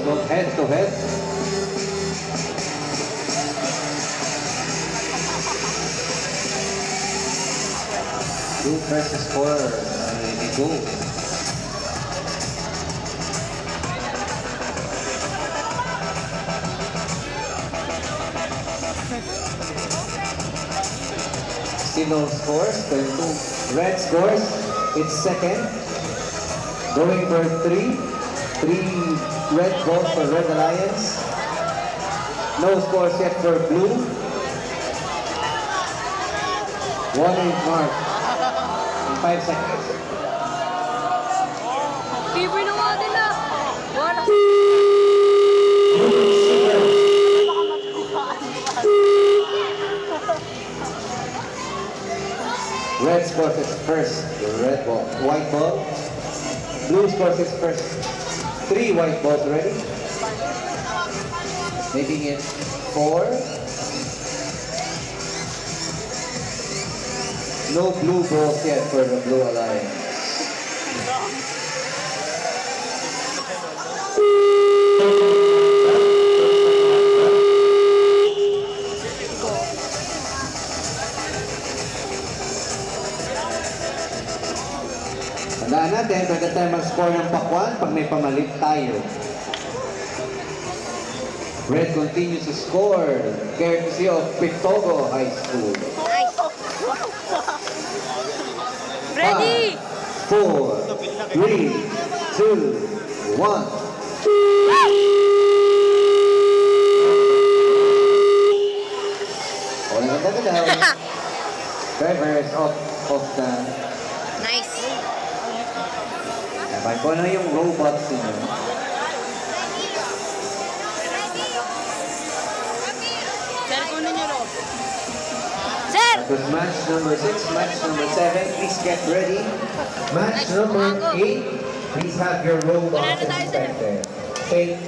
go head to head. Blue versus 4. Go. Still scores, 22. Red scores, it's second. Going for 3. 3 red balls for Red Alliance. No scores yet for blue. 1 is marked in 5 seconds. Favorite na nga nila. Wala. Red scores its first, the red ball. White ball. Blue scores its first. 3 white balls already. Making it 4. No blue balls yet for the Blue Alliance. Tandaan natin, pwede tayo mag-score ng pakwan pag may pamalit tayo. Red continues to score, courtesy of Pitogo High School. Nice. Ready? 4, 3, 2, 1. All ganda-ganda. Driver is off the... Nice. Sabay ko na yung robots niyo. Sir, kunin niyo ro. Sir! That was match number 6, match number 7. Please get ready. Match number 8. Please have your robots inspected.